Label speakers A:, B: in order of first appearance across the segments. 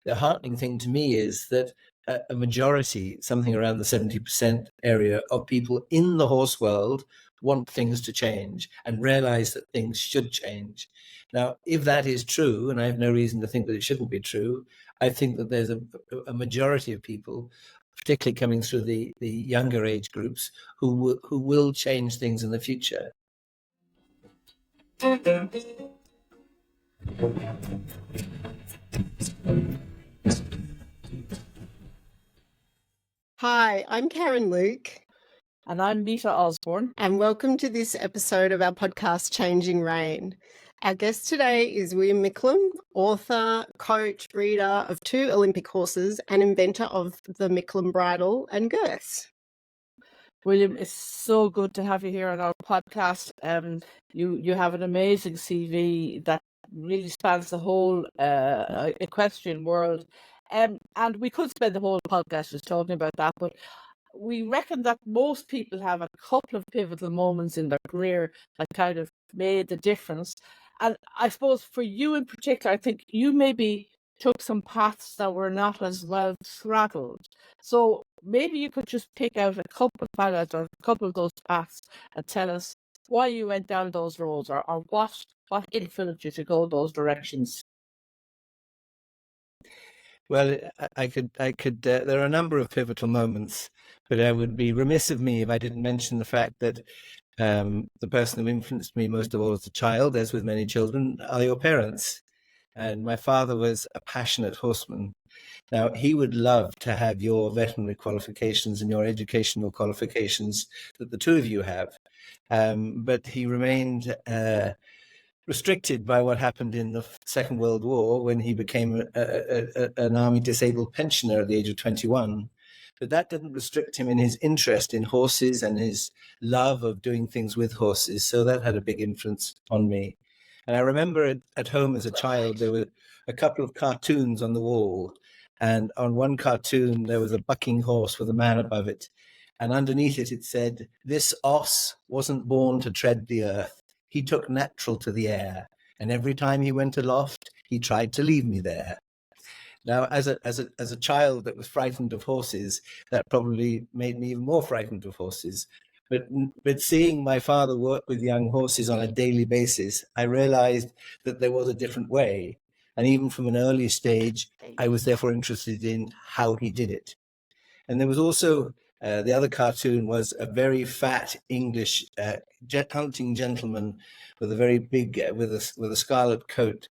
A: the heartening thing to me is that a majority, something around the 70% area of people in the horse world want things to change and realize that things should change. Now, if that is true, and I have no reason to think that it shouldn't be true, I think that there's a majority of people, particularly coming through the younger age groups, who will change things in the future.
B: Hi, I'm Karen Luke.
C: And I'm Nita Osborne.
B: And welcome to this episode of our podcast, Changing Rein. Our guest today is William Micklem, author, coach, breeder of 2 Olympic horses and inventor of the Micklem Bridle and girths.
C: William, it's so good to have you here on our podcast. You have an amazing CV that really spans the whole equestrian world. And we could spend the whole podcast just talking about that, but we reckon that most people have a couple of pivotal moments in their career that kind of made the difference. And I suppose for you in particular, I think you maybe took some paths that were not as well traveled. So maybe you could just pick out a couple of highlights or a couple of those paths and tell us why you went down those roads, or what influenced you to go those directions.
A: Well, I could. There are a number of pivotal moments, but it would be remiss of me if I didn't mention the fact that the person who influenced me most of all as a child, as with many children, are your parents. And my father was a passionate horseman. Now, he would love to have your veterinary qualifications and your educational qualifications that the two of you have, but he remained restricted by what happened in the Second World War when he became an army disabled pensioner at the age of 21. But that didn't restrict him in his interest in horses and his love of doing things with horses. So that had a big influence on me. And I remember at home as a child, there were a couple of cartoons on the wall. And on one cartoon, there was a bucking horse with a man above it. And underneath it, it said, "This os wasn't born to tread the earth. He took natural to the air, and every time he went aloft, he tried to leave me there." Now, as a child that was frightened of horses, that probably made me even more frightened of horses. But seeing my father work with young horses on a daily basis, I realized that there was a different way. And even from an early stage, I was therefore interested in how he did it. And there was also the other cartoon was a very fat English hunting gentleman with a very big, with a scarlet coat,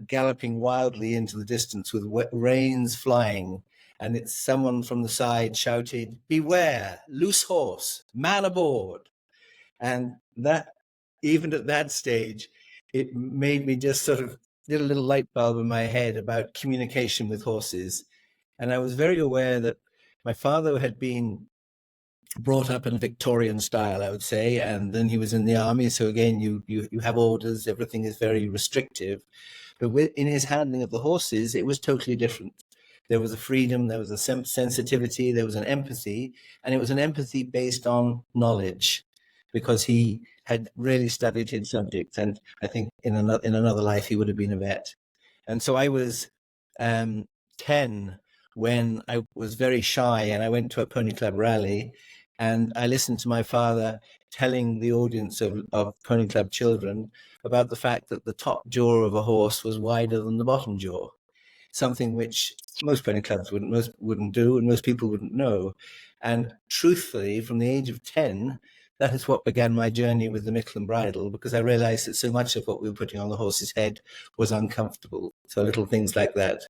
A: galloping wildly into the distance with reins flying. And it's someone from the side shouted, "Beware, loose horse, man aboard." And that, even at that stage, it made me just sort of did a little light bulb in my head about communication with horses. And I was very aware that my father had been brought up in a Victorian style, I would say, and then he was in the army. So again, you have orders, everything is very restrictive. But in his handling of the horses, it was totally different. There was a freedom, there was a sensitivity, there was an empathy, and it was an empathy based on knowledge, because he had really studied his subject. And I think in another life, he would have been a vet. And so I was 10 when I was very shy, and I went to a pony club rally, and I listened to my father telling the audience of pony club children about the fact that the top jaw of a horse was wider than the bottom jaw, something which most pony clubs wouldn't do, and most people wouldn't know. And truthfully, from the age of 10, that is what began my journey with the Micklem Bridle, because I realized that so much of what we were putting on the horse's head was uncomfortable. So little things like that.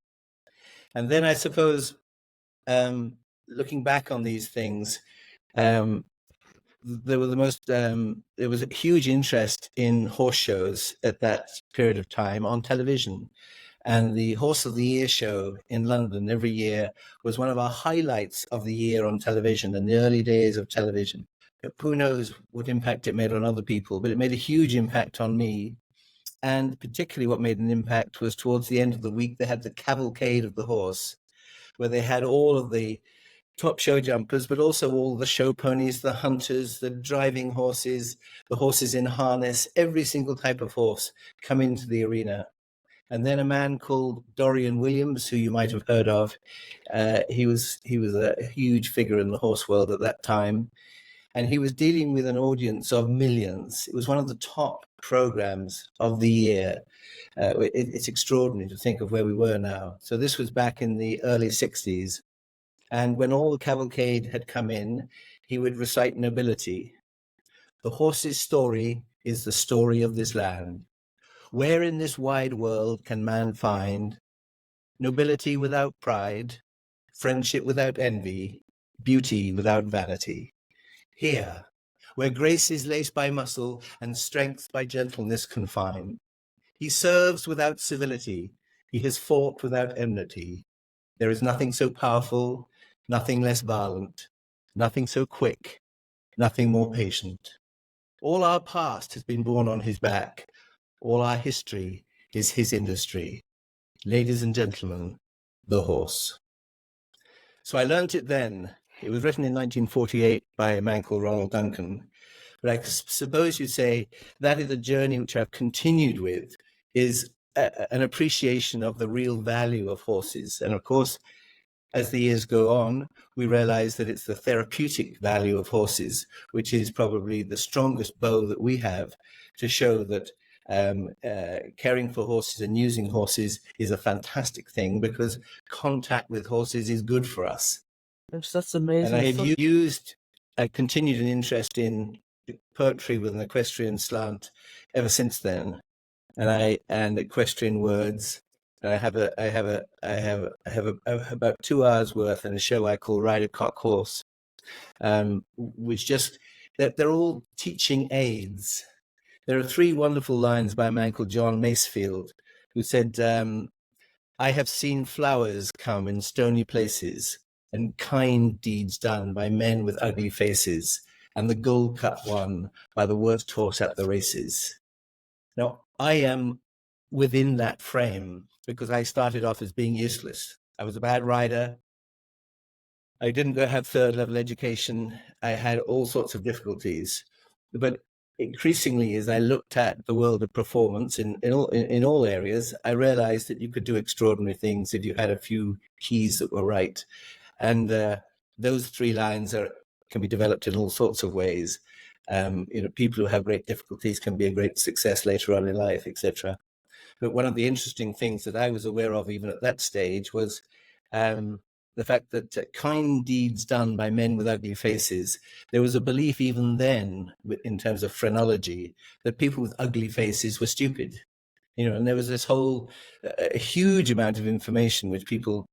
A: And then I suppose, looking back on these things, there was a huge interest in horse shows at that period of time on television. And the Horse of the Year show in London every year was one of our highlights of the year on television in the early days of television. Who knows what impact it made on other people, but it made a huge impact on me. And particularly what made an impact was towards the end of the week, they had the cavalcade of the horse, where they had all of the top show jumpers, but also all the show ponies, the hunters, the driving horses, the horses in harness, every single type of horse come into the arena. And then a man called Dorian Williams, who you might have heard of. He was a huge figure in the horse world at that time, and he was dealing with an audience of millions. It was one of the top programs of the year. It's extraordinary to think of where we were now. So this was back in the early 60s. And when all the cavalcade had come in, he would recite nobility. The horse's story is the story of this land. Where in this wide world can man find nobility without pride, friendship without envy, beauty without vanity? Here, where grace is laced by muscle and strength by gentleness confined. He serves without civility. He has fought without enmity. There is nothing so powerful, nothing less violent, nothing so quick, nothing more patient. All our past has been borne on his back. All our history is his industry. Ladies and gentlemen, the horse. So I learnt it then. It was written in 1948 by a man called Ronald Duncan. But I suppose you'd say that is a journey which I've continued with, is an appreciation of the real value of horses. And of course, as the years go on, we realize that it's the therapeutic value of horses, which is probably the strongest bow that we have to show that caring for horses and using horses is a fantastic thing, because contact with horses is good for us.
C: That's amazing.
A: And I continued an interest in poetry with an equestrian slant ever since then, and equestrian words. I have about 2 hours worth in a show I call Ride a Cock Horse, which just they're all teaching aids. There are 3 wonderful lines by a man called John Masefield, who said, "I have seen flowers come in stony places, and kind deeds done by men with ugly faces, and the gold cup won by the worst horse at the races." Now, I am within that frame because I started off as being useless. I was a bad rider. I didn't go have third level education. I had all sorts of difficulties. But increasingly, as I looked at the world of performance in all areas, I realized that you could do extraordinary things if you had a few keys that were right. And those 3 lines can be developed in all sorts of ways. People who have great difficulties can be a great success later on in life, etc. But one of the interesting things that I was aware of even at that stage was the fact that kind deeds done by men with ugly faces, there was a belief even then, in terms of phrenology, that people with ugly faces were stupid. And there was this whole huge amount of information which people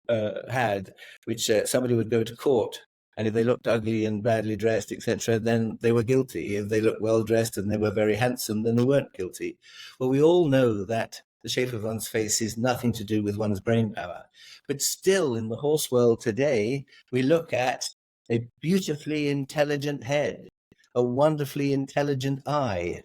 A: had, which somebody would go to court, and if they looked ugly and badly dressed, etc., then they were guilty. If they looked well dressed and they were very handsome, then they weren't guilty. Well, we all know that the shape of one's face is nothing to do with one's brain power. But still, in the horse world today, we look at a beautifully intelligent head, a wonderfully intelligent eye,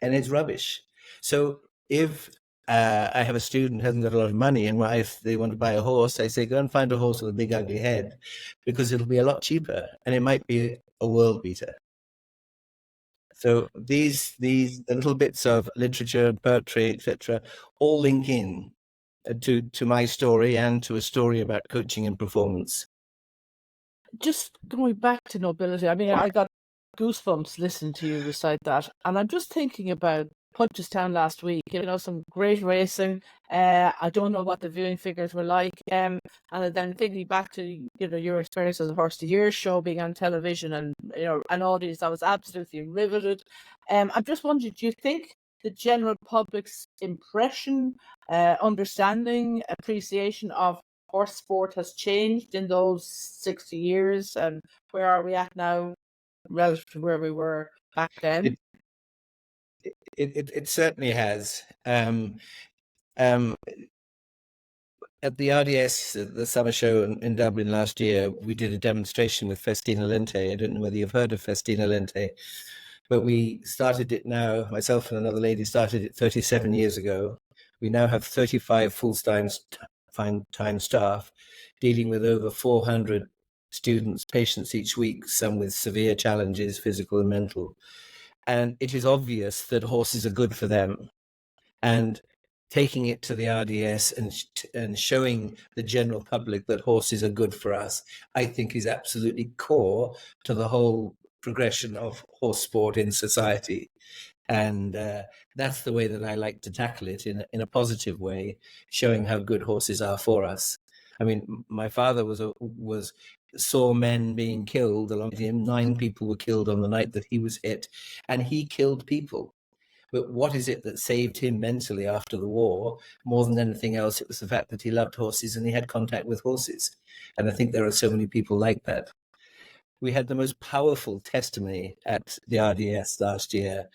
A: and it's rubbish. So if I have a student who hasn't got a lot of money, and if they want to buy a horse, I say, go and find a horse with a big ugly head, because it'll be a lot cheaper, and it might be a world beater. So these little bits of literature, poetry, etc., all link in to my story and to a story about coaching and performance.
C: Just going back to nobility, I mean, I got goosebumps listening to you recite that, and I'm just thinking about Punchestown last week. Some great racing. I don't know what the viewing figures were like. And then thinking back to your experience as a Horse of the Year show, being on television, and an audience that was absolutely riveted. I'm just wondering, do you think the general public's impression, understanding, appreciation of horse sport has changed in those 60 years, and where are we at now relative to where we were back then?
A: It certainly has. At the RDS, the summer show in Dublin last year, we did a demonstration with Festina Lente. I don't know whether you've heard of Festina Lente, but we started it now. Myself and another lady started it 37 years ago. We now have 35 full-time staff dealing with over 400 students, patients each week, some with severe challenges, physical and mental. And it is obvious that horses are good for them. And taking it to the RDS and showing the general public that horses are good for us, I think is absolutely core to the whole progression of horse sport in society. And that's the way that I like to tackle it, in a positive way, showing how good horses are for us. I mean, my father saw men being killed along with him. 9 people were killed on the night that he was hit, and he killed people. But what is it that saved him mentally after the war? More than anything else, it was the fact that he loved horses and he had contact with horses. And I think there are so many people like that. We had the most powerful testimony at the RDS last year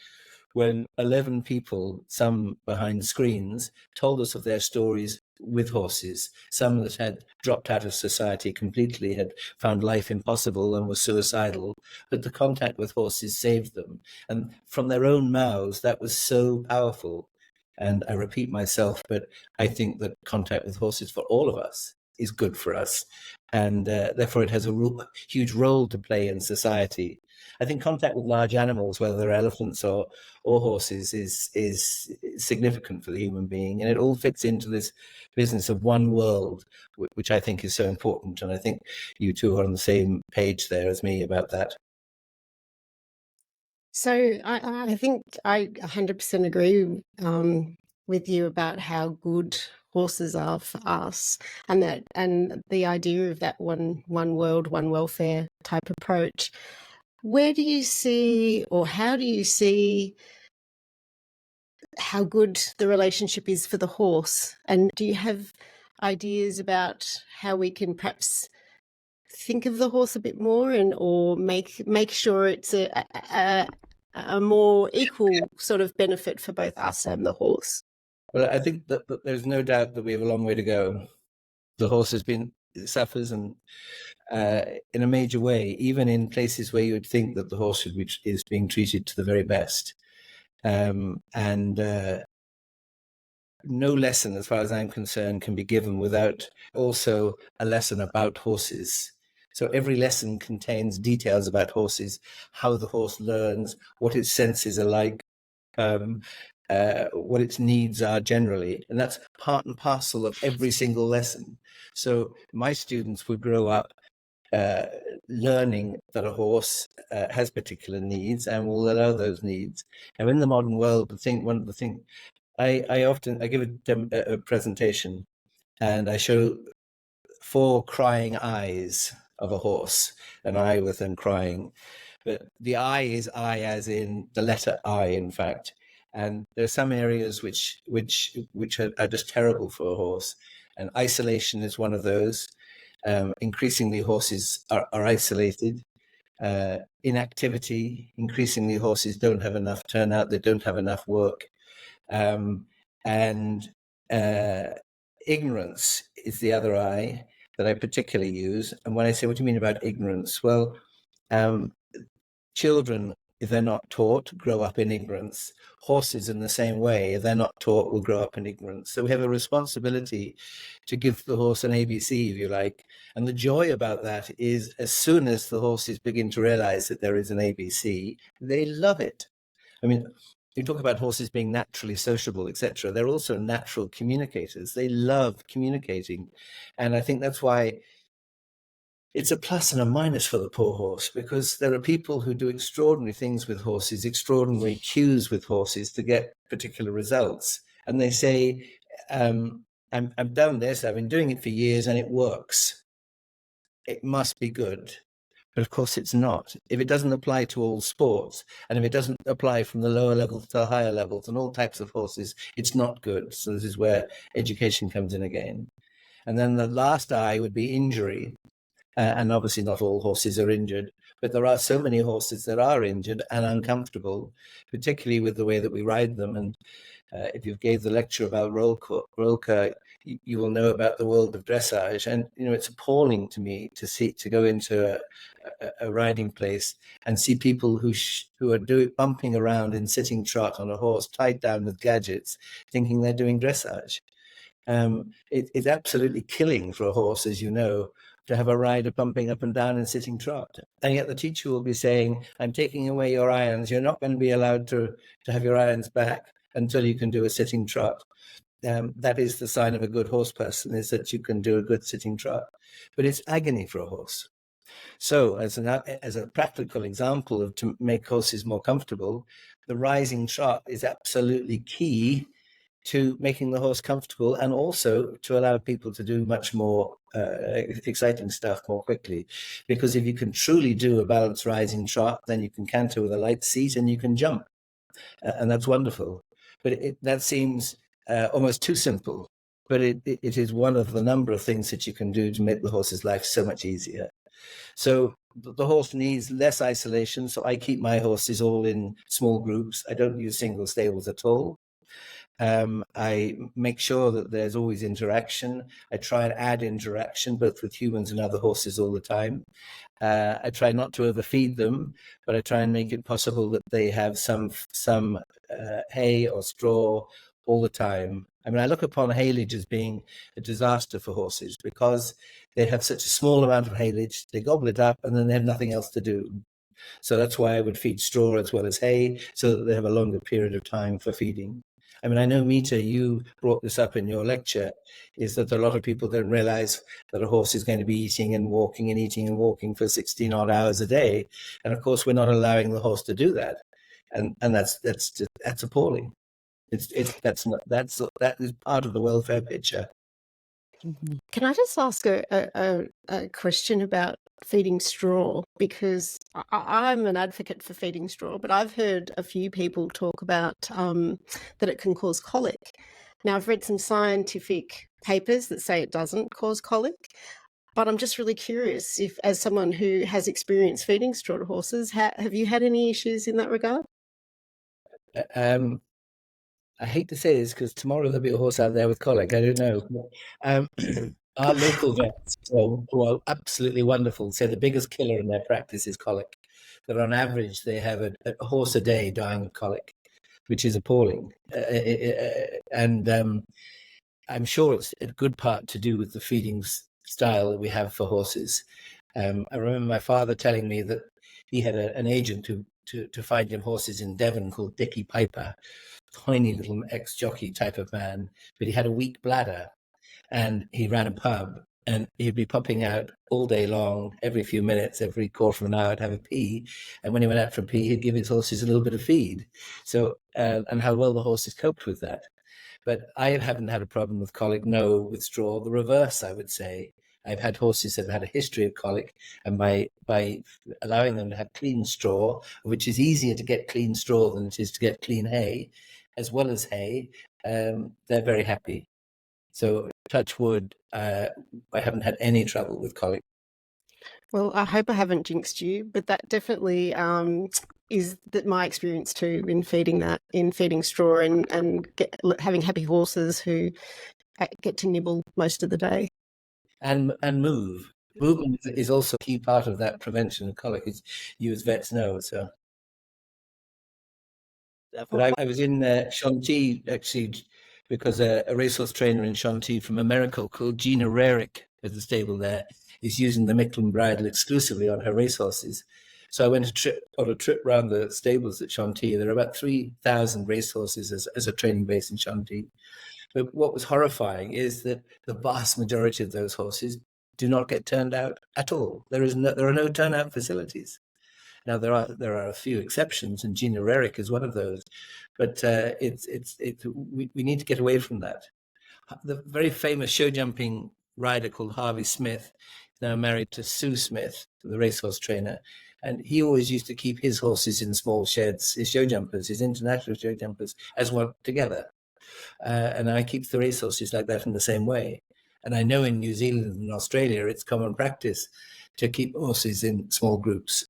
A: when 11 people, some behind screens, told us of their stories with horses. Some that had dropped out of society completely, had found life impossible and were suicidal, but the contact with horses saved them. And from their own mouths, that was so powerful. And I repeat myself, but I think that contact with horses for all of us is good for us. And therefore it has a huge role to play in society. I think contact with large animals, whether they're elephants or horses, is significant for the human being, and it all fits into this business of one world, which I think is so important. And I think you two are on the same page there as me about that.
B: So I think I 100% agree with you about how good horses are for us, and the idea of that one world, one welfare type approach. Where do you see, or how do you see how good the relationship is for the horse? And do you have ideas about how we can perhaps think of the horse a bit more, or make sure it's a more equal sort of benefit for both us and the horse?
A: Well, I think that there's no doubt that we have a long way to go. The horse suffers, and in a major way, even in places where you would think that the horse is being treated to the very best. And no lesson, as far as I'm concerned, can be given without also a lesson about horses. So every lesson contains details about horses, how the horse learns, what its senses are like, what its needs are generally. And that's part and parcel of every single lesson. So my students would grow up learning that a horse has particular needs and will allow those needs. And in the modern world, one of the things I give a presentation, and I show 4 crying eyes of a horse, an eye with them crying. But the eye is eye as in the letter I, in fact. And there are some areas which are just terrible for a horse, and isolation is one of those. Increasingly, horses are isolated. Inactivity, increasingly horses don't have enough turnout, they don't have enough work. And ignorance is the other eye that I particularly use. And when I say, what do you mean about ignorance? Well, children, if they're not taught, grow up in ignorance. Horses, in the same way, if they're not taught, will grow up in ignorance. So we have a responsibility to give the horse an ABC, if you like. And the joy about that is, as soon as the horses begin to realize that there is an ABC, they love it. I mean, you talk about horses being naturally sociable, etc. They're also natural communicators. They love communicating. And I think that's why it's a plus and a minus for the poor horse, because there are people who do extraordinary things with horses, extraordinary cues with horses to get particular results. And they say, I've done this, I've been doing it for years, and it works. It must be good. But of course it's not. If it doesn't apply to all sports, and if it doesn't apply from the lower levels to the higher levels and all types of horses, it's not good. So this is where education comes in again. And then the last I would be injury. And obviously not all horses are injured, but there are so many horses that are injured and uncomfortable, particularly with the way that we ride them. And if you gave the lecture about Rolka, you will know about the world of dressage. And, it's appalling to me to go into a riding place and see people who are bumping around in sitting trot on a horse tied down with gadgets, thinking they're doing dressage. It's absolutely killing for a horse, as you know, to have a rider bumping up and down and sitting trot. And yet the teacher will be saying, I'm taking away your irons. You're not going to be allowed to have your irons back until you can do a sitting trot. that is the sign of a good horse person, is that you can do a good sitting trot. But it's agony for a horse. So as a practical example of to make horses more comfortable, the rising trot is absolutely key to making the horse comfortable, and also to allow people to do much more exciting stuff more quickly. Because if you can truly do a balanced rising trot, then you can canter with a light seat and you can jump. And that's wonderful. But that seems almost too simple. But it is one of the number of things that you can do to make the horse's life so much easier. So the horse needs less isolation. So I keep my horses all in small groups. I don't use single stables at all. I make sure that there's always interaction. I try and add interaction both with humans and other horses all the time. I try not to overfeed them, but I try and make it possible that they have some hay or straw all the time. I mean, I look upon haylage as being a disaster for horses because they have such a small amount of haylage, they gobble it up, and then they have nothing else to do. So that's why I would feed straw as well as hay, so that they have a longer period of time for feeding. I mean, I know, Mita, you brought this up in your lecture, is that a lot of people don't realize that a horse is going to be eating and walking for 16 odd hours a day. And of course, we're not allowing the horse to do that. And that's appalling. That is part of the welfare picture.
B: Can I just ask a question about feeding straw? Because I'm an advocate for feeding straw, but I've heard a few people talk about that it can cause colic. Now, I've read some scientific papers that say it doesn't cause colic, but I'm just really curious if, as someone who has experience feeding straw to horses, have you had any issues in that regard?
A: I hate to say this because tomorrow there'll be a horse out there with colic. I don't know. Our local vets, who are absolutely wonderful, say the biggest killer in their practice is colic. That on average they have a horse a day dying of colic, which is appalling. And I'm sure it's a good part to do with the feeding style that we have for horses. I remember my father telling me that he had an agent to find him horses in Devon called Dickie Piper, tiny little ex-jockey type of man, but he had a weak bladder and he ran a pub and he'd be pumping out all day long, every few minutes, every quarter of an hour to have a pee. And when he went out for a pee, he'd give his horses a little bit of feed. So, and how well the horses coped with that. But I haven't had a problem with colic, no, with straw. The reverse, I would say. I've had horses that have had a history of colic, and by allowing them to have clean straw, which is easier to get clean straw than it is to get clean hay, as well as hay, they're very happy. So touch wood, I haven't had any trouble with colic.
B: Well, I hope I haven't jinxed you, but that definitely is that my experience too in feeding straw and having happy horses who get to nibble most of the day.
A: And move. Movement is also a key part of that prevention of colic, as you as vets know. So, but I was in Chantilly actually because a racehorse trainer in Chantilly from America called Gina Rarick at the stable there is using the Micklem Bridle exclusively on her racehorses. So I went on a trip around the stables at Chantilly. There are about 3,000 racehorses as a training base in Chantilly. But what was horrifying is that the vast majority of those horses do not get turned out at all. There are no turnout facilities. Now there are a few exceptions, and Gina Rarick is one of those. But we need to get away from that. The very famous show jumping rider called Harvey Smith is now married to Sue Smith, the racehorse trainer, and he always used to keep his horses in small sheds, his show jumpers, his international show jumpers, as one together. And I keep the racehorses like that in the same way. And I know in New Zealand and Australia, it's common practice to keep horses in small groups.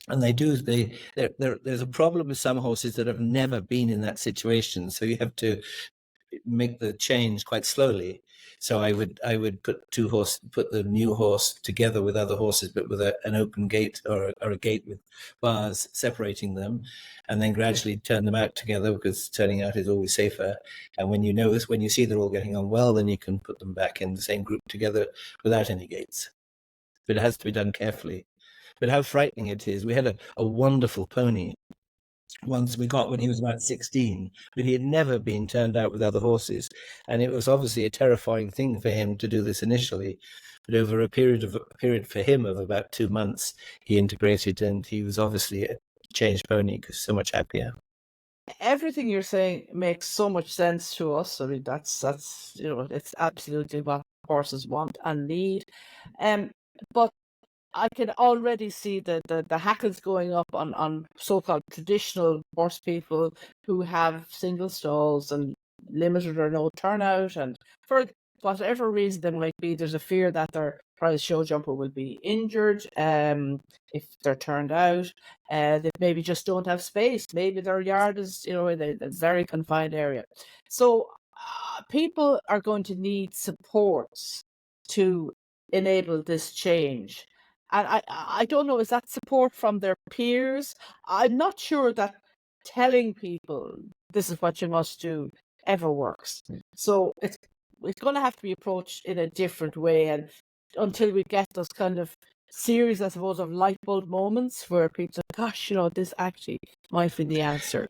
A: And they do. There's a problem with some horses that have never been in that situation. So you have to make the change quite slowly. So I would put the new horse together with other horses, but with an open gate or a gate with bars separating them, and then gradually turn them out together, because turning out is always safer. And when you see they're all getting on well, then you can put them back in the same group together without any gates. But it has to be done carefully. But how frightening it is. We had a wonderful pony ones we got when he was about 16, but he had never been turned out with other horses. And it was obviously a terrifying thing for him to do this initially. But over a period for him of about 2 months, he integrated, and he was obviously a changed pony because so much happier.
C: Everything you're saying makes so much sense to us. I mean, that's it's absolutely what horses want and need. But I can already see the hackles going up on so-called traditional horse people who have single stalls and limited or no turnout, and for whatever reason there might be, there's a fear that their prize show jumper will be injured if they're turned out. They maybe just don't have space. Maybe their yard is in a very confined area. So people are going to need supports to enable this change. And I don't know, is that support from their peers? I'm not sure that telling people this is what you must do ever works. So it's going to have to be approached in a different way, and until we get those kind of series, I suppose, of light bulb moments where people say, gosh, this actually might be the answer.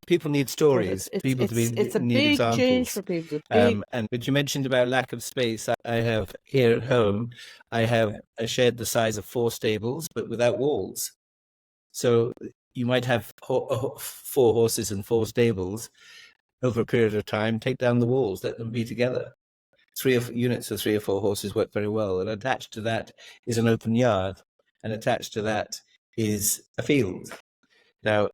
A: People need stories. People
C: it's a
A: need
C: big
A: examples.
C: change for people.
A: But you mentioned about lack of space. I have here at home, I have a shed the size of 4 stables, but without walls. So you might have 4 horses and 4 stables. Over a period of time, take down the walls, let them be together. Units of 3 or 4 horses work very well. And attached to that is an open yard, and attached to that is a field. Now,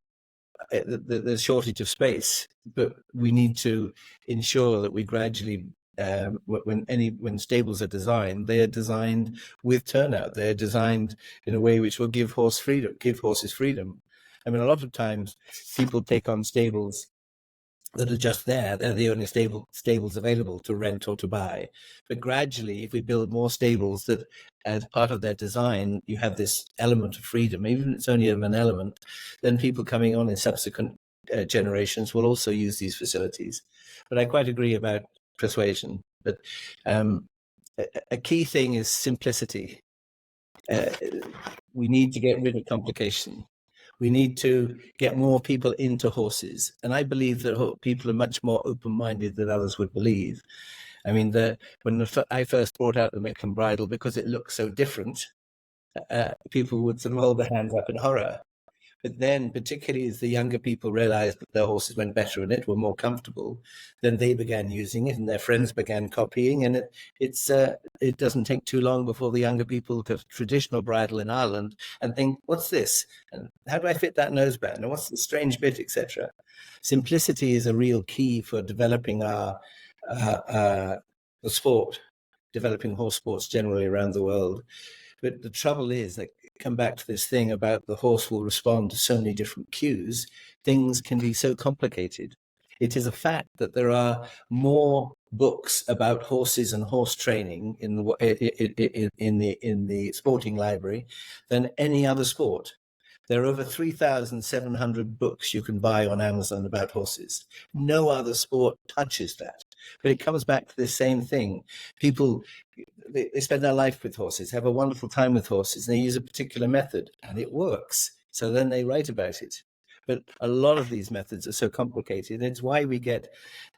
A: there's shortage of space, but we need to ensure that we gradually, when stables are designed, they are designed with turnout. They're designed in a way which will give horses freedom. I mean, a lot of times people take on stables that are just there. They're the only stables available to rent or to buy. But gradually, if we build more stables that, as part of their design, you have this element of freedom, even if it's only an element, then people coming on in subsequent generations will also use these facilities. But I quite agree about persuasion. But a key thing is simplicity. We need to get rid of complication. We need to get more people into horses. And I believe that people are much more open-minded than others would believe. I mean, when I first brought out the Micklem Bridle, because it looked so different, people would sort of hold their hands up in horror. But then, particularly as the younger people realized that their horses went better in it, were more comfortable, then they began using it and their friends began copying. And it doesn't take too long before the younger people look at traditional bridle in Ireland and think, what's this? And how do I fit that noseband? And what's the strange bit, etc.? Simplicity is a real key for developing the sport, developing horse sports generally around the world. But the trouble is that, come back to this thing about the horse will respond to so many different cues, things can be so complicated. It is a fact that there are more books about horses and horse training in the sporting library than any other sport. There are over 3,700 books you can buy on Amazon about horses. No other sport touches that. But it comes back to the same thing. People, they spend their life with horses, have a wonderful time with horses, and they use a particular method, and it works. So then they write about it. But a lot of these methods are so complicated. It's why we get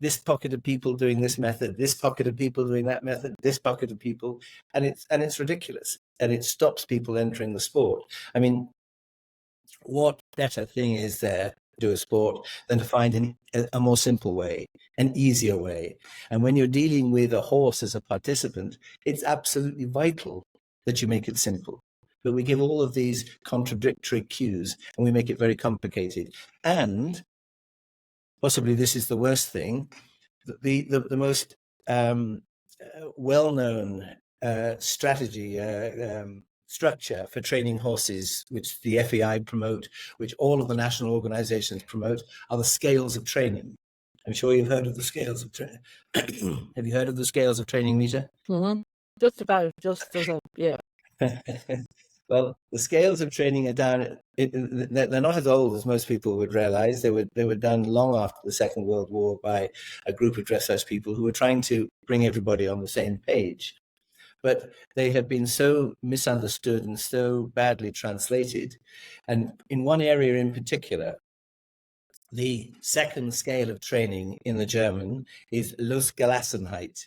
A: this pocket of people doing this method, this pocket of people doing that method, this pocket of people, and it's ridiculous. And it stops people entering the sport. I mean, what better thing is there to do a sport than to find a more simple way, an easier way? And when you're dealing with a horse as a participant, it's absolutely vital that you make it simple. But we give all of these contradictory cues and we make it very complicated. And possibly this is the worst thing, the most well-known structure for training horses, which the FEI promote, which all of the national organizations promote, are the scales of training. I'm sure you've heard of the scales of training. Have you heard of the scales of training, Mita?
C: Mm-hmm. Just about, yeah.
A: Well, the scales of training are down. They're not as old as most people would realize. They were done long after the Second World War by a group of dressage people who were trying to bring everybody on the same page. But they have been so misunderstood and so badly translated. And in one area in particular, The second scale of training in the German is Losgelassenheit.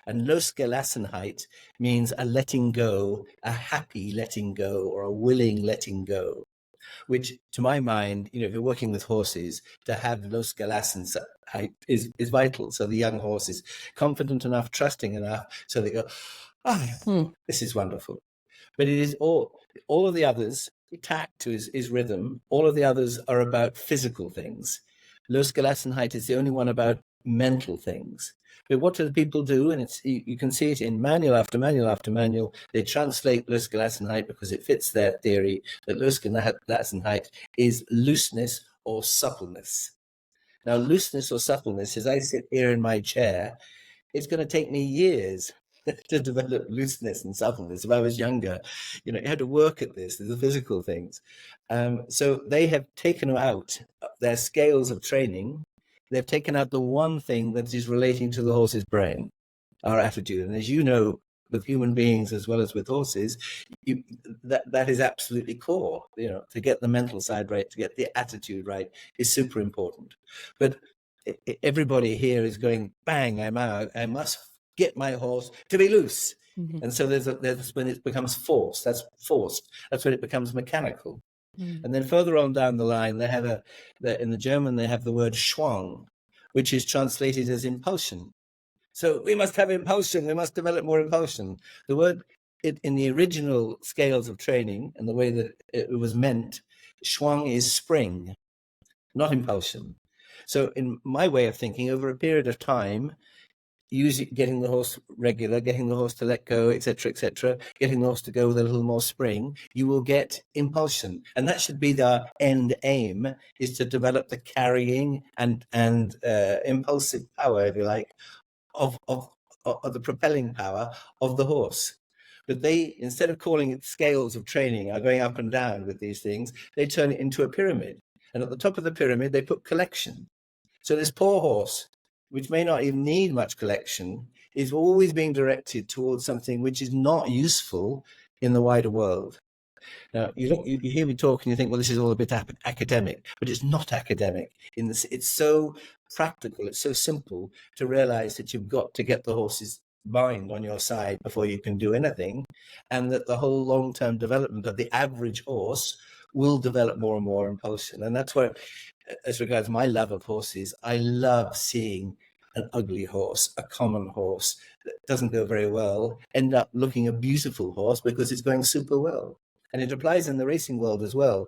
A: And Losgelassenheit means a letting go, a happy letting go, or a willing letting go, which to my mind, if you're working with horses, to have Losgelassenheit is vital. So the young horse is confident enough, trusting enough, so they go, this is wonderful. But it is all of the others, tact is rhythm. All of the others are about physical things. Losgelassenheit is the only one about mental things. But what do the people do? And you can see it in manual after manual after manual. They translate Losgelassenheit because it fits their theory that Losgelassenheit is looseness or suppleness. Now, looseness or suppleness, as I sit here in my chair, it's going to take me years to develop looseness and suppleness. If I was younger, you had to work at this, the physical things. So they have taken out their scales of training. They've taken out the one thing that is relating to the horse's brain, our attitude. And as you know, with human beings as well as with horses, that is absolutely core. To get the mental side right, to get the attitude right is super important. But everybody here is going, bang, I'm out. I must get my horse to be loose. Mm-hmm. And so there's when it becomes forced. That's forced. That's when it becomes mechanical. Mm-hmm. And then further on down the line, they have in the German, they have the word Schwung, which is translated as impulsion. So we must have impulsion. We must develop more impulsion. The word in the original scales of training and the way that it was meant, Schwung is spring, not impulsion. So in my way of thinking, over a period of time, getting the horse regular, getting the horse to let go, etc., getting the horse to go with a little more spring, you will get impulsion. And that should be the end aim, is to develop the carrying and impulsive power, if you like, of the propelling power of the horse. But they, instead of calling it scales of training, are going up and down with these things, they turn it into a pyramid. And at the top of the pyramid, they put collection. So this poor horse, which may not even need much collection, is always being directed towards something which is not useful in the wider world. Now, you hear me talk and you think, well, this is all a bit academic, but it's not academic. It's so practical, it's so simple to realize that you've got to get the horse's mind on your side before you can do anything, and that the whole long-term development of the average horse will develop more and more impulsion. And that's where, as regards my love of horses, I love seeing an ugly horse, a common horse that doesn't go very well, end up looking a beautiful horse because it's going super well. And it applies in the racing world as well.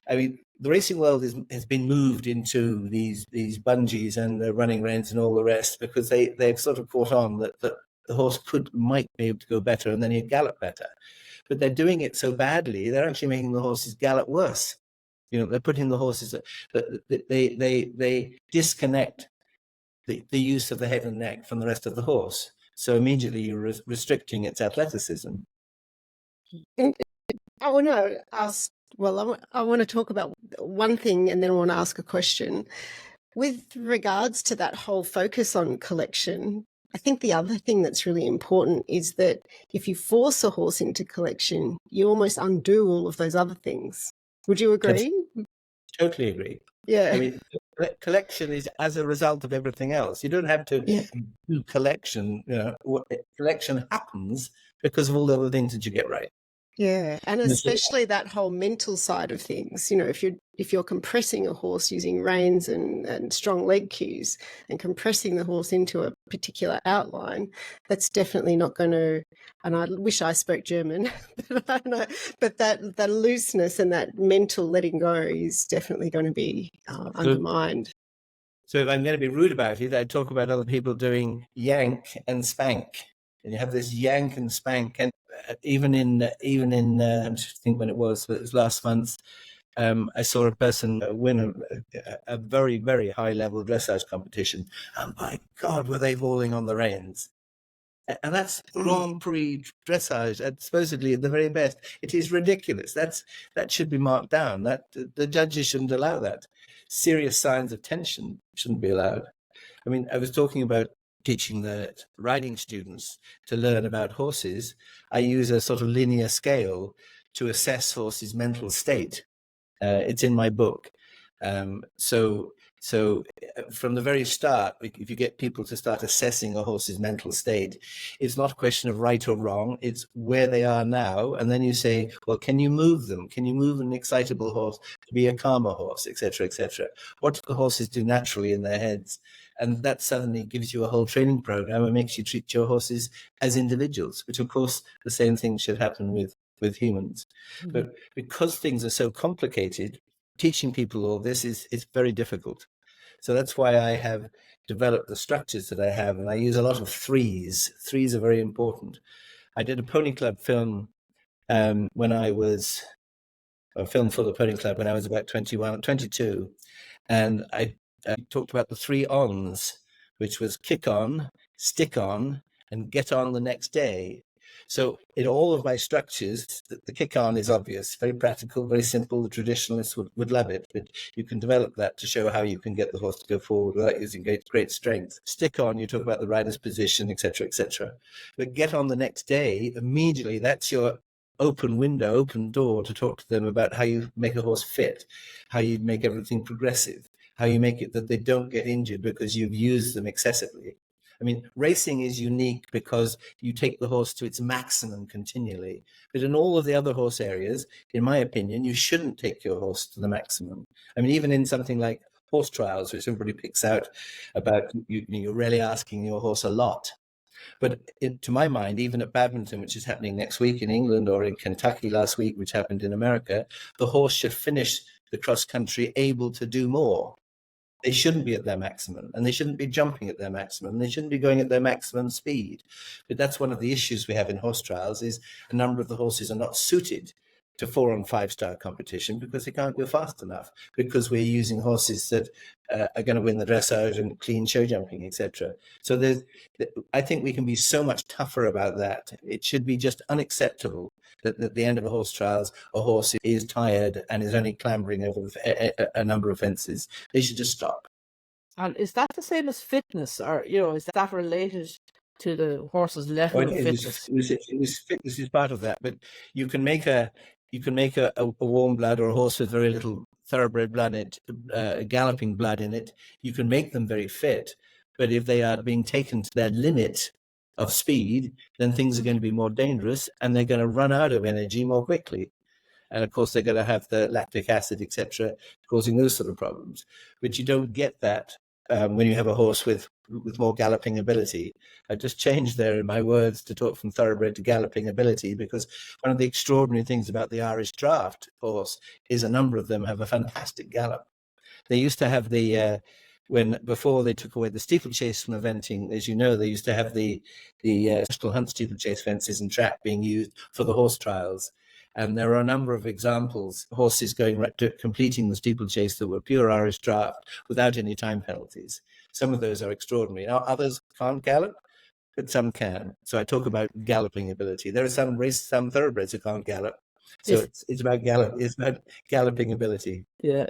A: I mean, the racing world has been moved into these bungees and the running reins and all the rest because they've sort of caught on that the horse might be able to go better and then he'd gallop better. But they're doing it so badly, they're actually making the horses gallop worse. They're putting the horses, they disconnect the use of the head and neck from the rest of the horse. So immediately you're restricting its athleticism.
B: I want to ask, I want to talk about one thing and then I want to ask a question. With regards to that whole focus on collection, I think the other thing that's really important is that if you force a horse into collection, you almost undo all of those other things. Would you agree?
A: Yes, totally agree.
B: Yeah.
A: I mean, collection is as a result of everything else. You don't have to do collection. Collection happens because of all the other things that you get right.
B: Yeah, and especially that whole mental side of things. If you're compressing a horse using reins and strong leg cues and compressing the horse into a particular outline, that's definitely not going to. And I wish I spoke German, but I don't know. But that looseness and that mental letting go is definitely going to be undermined.
A: So if I'm going to be rude about it, I'd talk about other people doing yank and spank. And you have this yank and spank, and even in I'm just thinking when it was last month, I saw a person win a very, very high level dressage competition, and my God, were they falling on the reins! And that's Grand Prix dressage, and supposedly at the very best. It is ridiculous. That should be marked down. That the judges shouldn't allow that. Serious signs of tension shouldn't be allowed. I mean, I was talking about teaching the riding students to learn about horses. I use a sort of linear scale to assess horses' mental state. It's in my book. So So from the very start, if you get people to start assessing a horse's mental state, it's not a question of right or wrong, it's where they are now. And then you say, well, can you move them? Can you move an excitable horse to be a calmer horse, etc., etc.? What do the horses do naturally in their heads? And that suddenly gives you a whole training program and makes you treat your horses as individuals, which of course the same thing should happen with humans.
C: Mhm.
A: But because things are so complicated, teaching people all this is very difficult. So that's why I have developed the structures that I have, and I use a lot of threes. Threes are very important. I did a pony club film when I was a film for the pony club when I was about 21, 22, and I talked about the 3 ons, which was kick on, stick on, and get on the next day. So in all of my structures, the kick on is obvious, very practical, very simple. The traditionalists would love it, but you can develop that to show how you can get the horse to go forward without using great strength. Stick on, you talk about the rider's position, etc., etc. But get on the next day, immediately, that's your open window, open door to talk to them about how you make a horse fit, how you make everything progressive, how you make it that they don't get injured because you've used them excessively. I mean, racing is unique because you take the horse to its maximum continually. But in all of the other horse areas, in my opinion, you shouldn't take your horse to the maximum. I mean, even in something like horse trials, which everybody picks out about, you're really asking your horse a lot. But to my mind, even at badminton, which is happening next week in England, or in Kentucky last week, which happened in America, the horse should finish the cross country able to do more. They shouldn't be at their maximum, and they shouldn't be jumping at their maximum, and they shouldn't be going at their maximum speed. But that's one of the issues we have in horse trials, is a number of the horses are not suited to 4- and 5-star competition because they can't go fast enough, because we're using horses that are going to win the dressage and clean show jumping, etc. So I think we can be so much tougher about that. It should be just unacceptable that at the end of a horse trials, a horse is tired and is only clambering over a number of fences. They should just stop.
C: And is that the same as fitness, or is that related to the horse's level of fitness?
A: Fitness is part of that, but you can make a warm blood or a horse with very little thoroughbred blood in it, galloping blood in it. You can make them very fit, but if they are being taken to their limit of speed, then things are going to be more dangerous, and they're going to run out of energy more quickly. And of course, they're going to have the lactic acid, etc., causing those sort of problems. But you don't get that when you have a horse with more galloping ability. I just changed there in my words to talk from thoroughbred to galloping ability, because one of the extraordinary things about the Irish draft horse is a number of them have a fantastic gallop. They used to have before they took away the steeplechase from eventing, as you know, they used to have the National Hunt steeplechase fences and track being used for the horse trials. And there are a number of examples, horses going right to completing the steeplechase that were pure Irish draft without any time penalties. Some of those are extraordinary. Now, others can't gallop, but some can. So I talk about galloping ability. There are some thoroughbreds who can't gallop. So it's about galloping ability.
C: Yeah.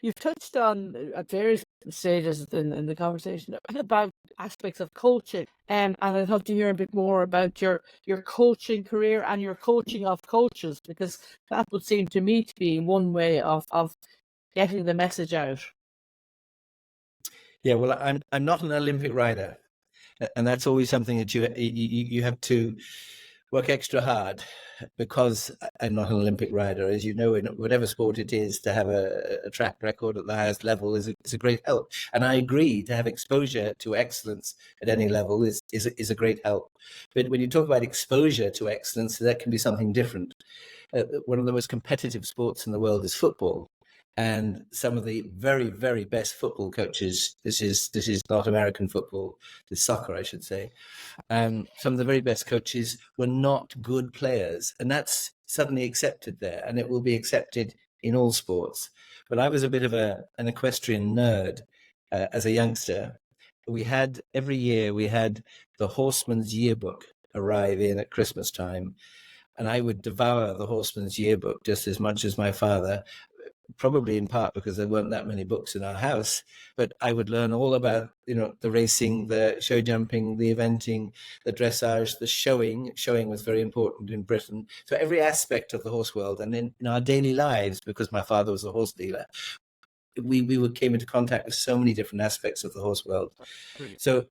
C: You've touched on at various stages in the conversation about aspects of coaching, and I'd love to hear a bit more about your coaching career and your coaching of coaches, because that would seem to me to be one way of getting the message out.
A: Yeah, well, I'm not an Olympic rider, and that's always something that you have to work extra hard, because I'm not an Olympic rider. As you know, in whatever sport it is, to have a track record at the highest level is a great help. And I agree, to have exposure to excellence at any level is a great help. But when you talk about exposure to excellence, that can be something different. One of the most competitive sports in the world is football. And some of the very, very best football coaches, this is not American football, this is soccer, I should say. Some of the very best coaches were not good players, and that's suddenly accepted there, and it will be accepted in all sports. But I was a bit of an equestrian nerd as a youngster. Every year we had the Horseman's Yearbook arrive in at Christmas time, and I would devour the Horseman's Yearbook just as much as my father, probably in part because there weren't that many books in our house, but I would learn all about, the racing, the show jumping, the eventing, the dressage, the showing. Showing was very important in Britain. So every aspect of the horse world, and in our daily lives, because my father was a horse dealer, we came into contact with so many different aspects of the horse world. So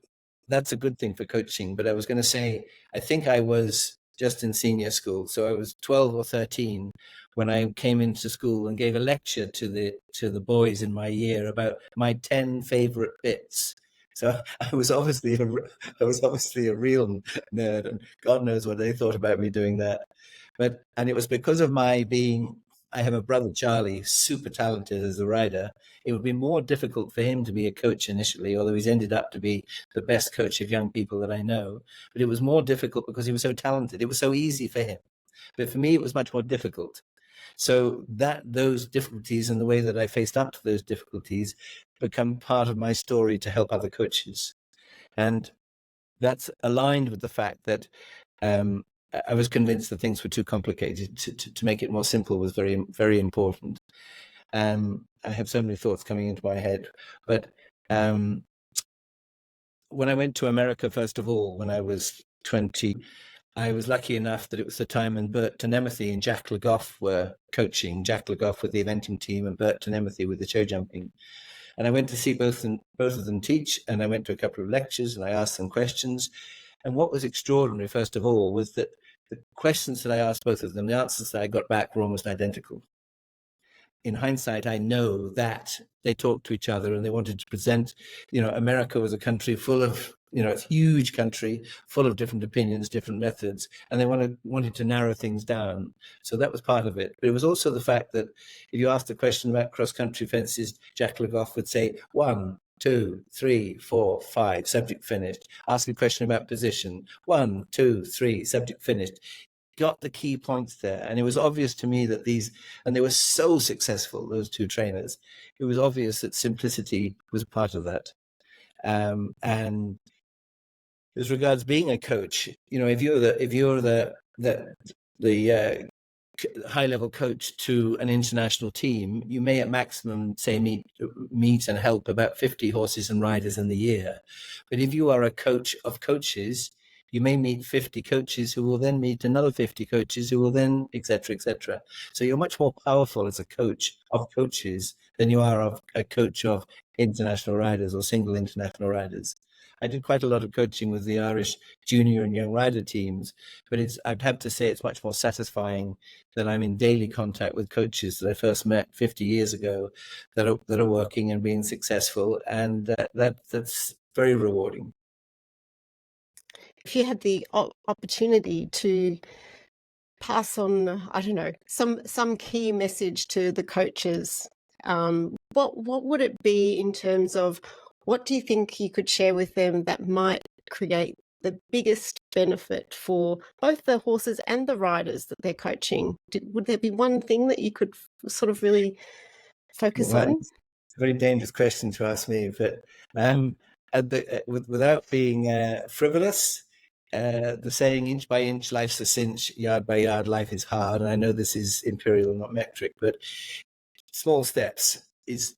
A: that's a good thing for coaching. But I was going to say, I think I was just in senior school. So I was 12 or 13 when I came into school and gave a lecture to the boys in my year about my 10 favorite bits. So I was obviously a real nerd, and God knows what they thought about me doing that. And it was because of I have a brother, Charlie, super talented as a rider. It would be more difficult for him to be a coach initially, although he's ended up to be the best coach of young people that I know. But it was more difficult because he was so talented. It was so easy for him. But for me, it was much more difficult. So those difficulties and the way that I faced up to those difficulties become part of my story to help other coaches. And that's aligned with the fact that I was convinced that things were too complicated. To make it more simple was very, very important. I have so many thoughts coming into my head. But when I went to America, first of all, when I was 20, I was lucky enough that it was the time when Bert Tenemothy and Jack Legoff were coaching. Jack Legoff with the eventing team and Bert Tenemothy with the show jumping. And I went to see both of them teach, and I went to a couple of lectures and I asked them questions. And what was extraordinary, first of all, was that the questions that I asked both of them, the answers that I got back were almost identical. In hindsight, I know that they talked to each other and they wanted to present, America was a country full of, it's a huge country full of different opinions, different methods, and they wanted to narrow things down. So that was part of it. But it was also the fact that if you asked a question about cross-country fences, Jack Legoff would say 1, 2, 3, 4, 5, subject finished. Ask a question about position. 1, 2, 3, subject finished. Got the key points there. And it was obvious to me that and they were so successful, those two trainers, it was obvious that simplicity was part of that. And as regards being a coach, if you're the high-level coach to an international team, you may at maximum say meet and help about 50 horses and riders in the year. But if you are a coach of coaches, you may meet 50 coaches who will then meet another 50 coaches who will then, et cetera, et cetera. So you're much more powerful as a coach of coaches than you are of a coach of international riders or single international riders. I did quite a lot of coaching with the Irish junior and young rider teams, but I'd have to say it's much more satisfying that I'm in daily contact with coaches that I first met 50 years ago that are working and being successful, and that's very rewarding.
B: If you had the opportunity to pass on, I don't know, some key message to the coaches, what would it be in terms of what do you think you could share with them that might create the biggest benefit for both the horses and the riders that they're coaching? Would there be one thing that you could sort of really focus on?
A: It's a very dangerous question to ask me, but without being frivolous, the saying "inch by inch, life's a cinch; yard by yard, life is hard." And I know this is imperial, not metric, but small steps is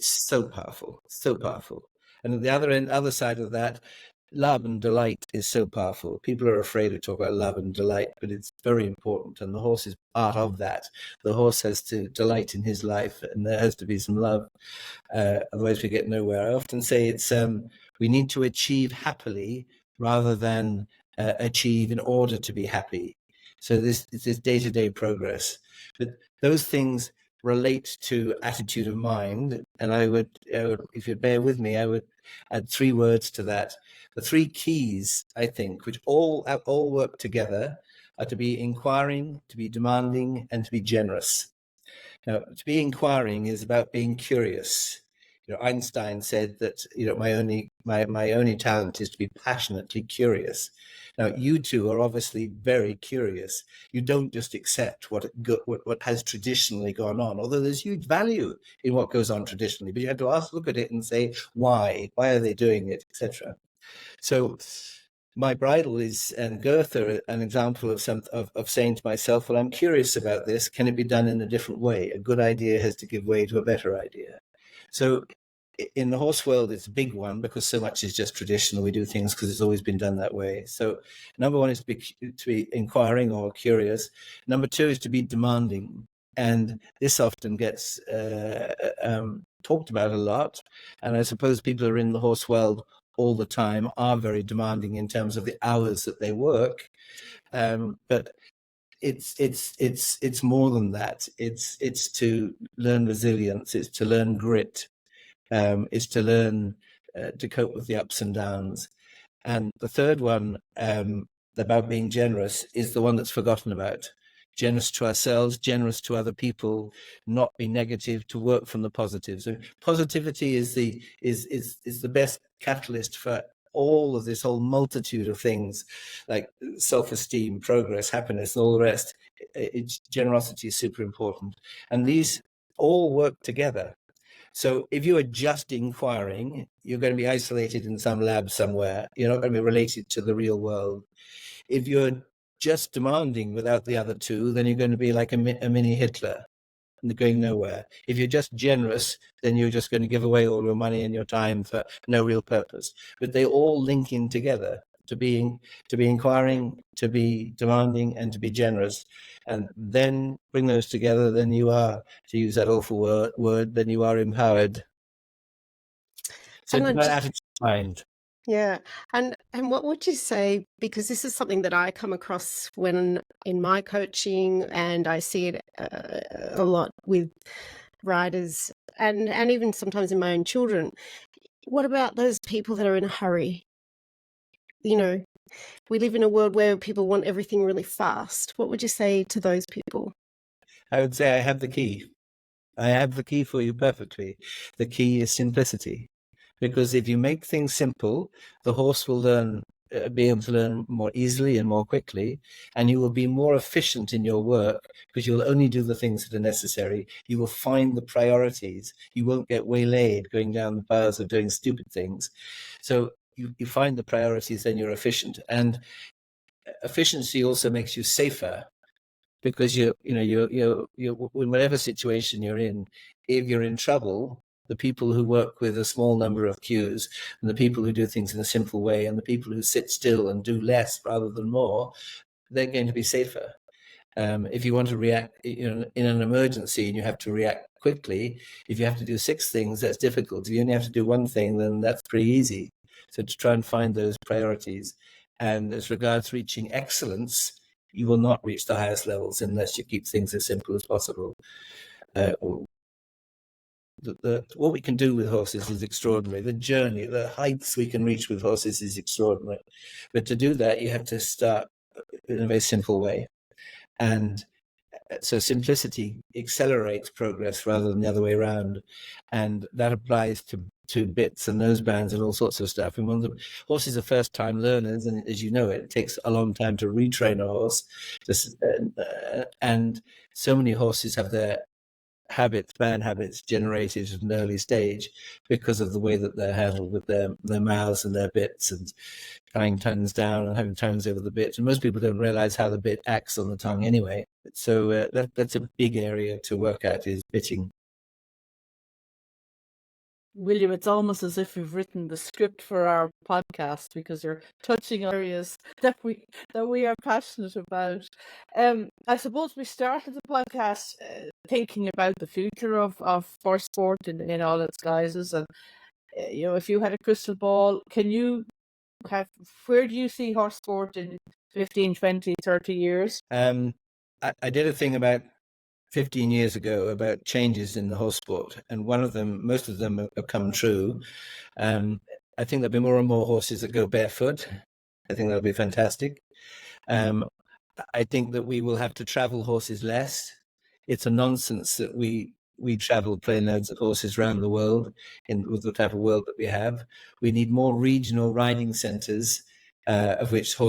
A: so powerful, so powerful. And at the other side of that, love and delight is so powerful. People are afraid to talk about love and delight, but it's very important, and the horse is part of that. The horse has to delight in his life, and there has to be some love. Otherwise, we get nowhere. I often say it's we need to achieve happily rather than achieve in order to be happy. So this day-to-day progress. But those things relate to attitude of mind, and I would, if you bear with me, I would add 3 words to that. The 3 keys, I think, which all work together, are to be inquiring, to be demanding, and to be generous. Now, to be inquiring is about being curious. Einstein said that my only talent is to be passionately curious. Now, you two are obviously very curious. You don't just accept what has traditionally gone on, although there's huge value in what goes on traditionally. But you have to look at it and say, why? Why are they doing it, etc. So, my bridle is, and girth are an example of saying to myself, well, I'm curious about this. Can it be done in a different way? A good idea has to give way to a better idea. So in the horse world, it's a big one because so much is just traditional. We do things because it's always been done that way. So number 1 is to be inquiring or curious. Number 2 is to be demanding. And this often gets talked about a lot. And I suppose people who are in the horse world all the time are very demanding in terms of the hours that they work. But it's more than that. It's to learn resilience. It's to learn grit. It's to learn to cope with the ups and downs. And the third one about being generous is the one that's forgotten about. Generous to ourselves, generous to other people, not be negative, to work from the positive. So positivity is the best catalyst for all of this whole multitude of things like self-esteem, progress, happiness, and all the rest. Generosity is super important. And these all work together. So if you are just inquiring, you're going to be isolated in some lab somewhere. You're not going to be related to the real world. If you're just demanding without the other two, then you're going to be like a mini Hitler and going nowhere. If you're just generous, then you're just going to give away all your money and your time for no real purpose. But they all link in together to be inquiring, to be demanding, and to be generous. And then bring those together, then you are, to use that awful word, then you are empowered. So it's about attitude of mind.
B: Yeah. And what would you say, because this is something that I come across when in my coaching, and I see it a lot with riders and even sometimes in my own children. What about those people that are in a hurry? You know, we live in a world where people want everything really fast. What would you say to those people?
A: I would say I have the key. I have the key for you perfectly. The key is simplicity. Because if you make things simple, the horse will be able to learn more easily and more quickly, and you will be more efficient in your work because you'll only do the things that are necessary. You will find the priorities. You won't get waylaid going down the paths of doing stupid things. So you find the priorities, then you're efficient. And efficiency also makes you safer. Because you're in whatever situation you're in, if you're in trouble, the people who work with a small number of cues and the people who do things in a simple way and the people who sit still and do less rather than more, they're going to be safer. If you want to react in an emergency and you have to react quickly, if you have to do 6 things, that's difficult. If you only have to do 1 thing, then that's pretty easy. So to try and find those priorities. And as regards reaching excellence, you will not reach the highest levels unless you keep things as simple as possible. What we can do with horses is extraordinary. The journey, the heights we can reach with horses is extraordinary. But to do that, you have to start in a very simple way. And so simplicity accelerates progress rather than the other way around. And that applies to bits and nosebands and all sorts of stuff. And when the horses are first-time learners, and as you know, it takes a long time to retrain a horse. And so many horses have their bad habits generated at an early stage because of the way that they're handled with their mouths and their bits and tying tongues down and having tongues over the bit. And most people don't realize how the bit acts on the tongue anyway. So that's a big area to work at, is bitting.
C: William, it's almost as if you've written the script for our podcast because you're touching areas that we are passionate about. I suppose we started the podcast thinking about the future of horse sport in all its guises, and if you had a crystal ball, where do you see horse sport in 15, 20, 30 years?
A: I did a thing about 15 years ago about changes in the horse sport, and most of them have come true. I think there'll be more and more horses that go barefoot. I think that'll be fantastic. I think that we will have to travel horses less. It's a nonsense that we travel plain loads of horses around the world with the type of world that we have. We need more regional riding centres, of which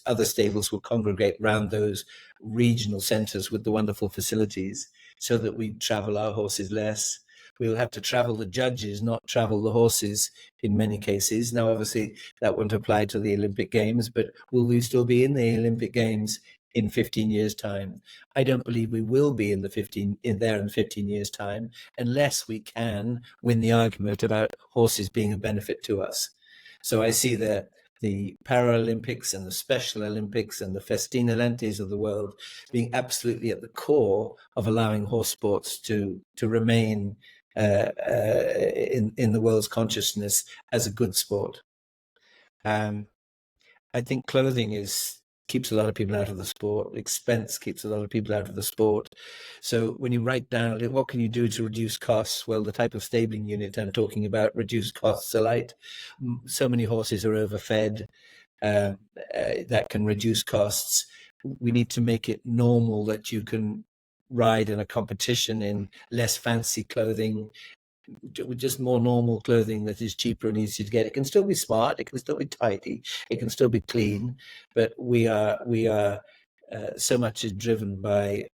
A: other stables will congregate around those regional centres with the wonderful facilities, so that we travel our horses less. We'll have to travel the judges, not travel the horses in many cases. Now, obviously, that won't apply to the Olympic Games, but will we still be in the Olympic Games in 15 years' time? I don't believe we will be in 15 years' time, unless we can win the argument about horses being a benefit to us. So I see the the Paralympics and the Special Olympics and the Festina Lentes of the world being absolutely at the core of allowing horse sports to remain in the world's consciousness as a good sport. I think clothing keeps a lot of people out of the sport. Expense keeps a lot of people out of the sport. So when you write down, what can you do to reduce costs? Well, the type of stabling unit I'm talking about, reduce costs a lot. So many horses are overfed. That can reduce costs. We need to make it normal that you can ride in a competition in less fancy clothing, with just more normal clothing that is cheaper and easier to get. It can still be smart, it can still be tidy, it can still be clean, but we are so much is driven by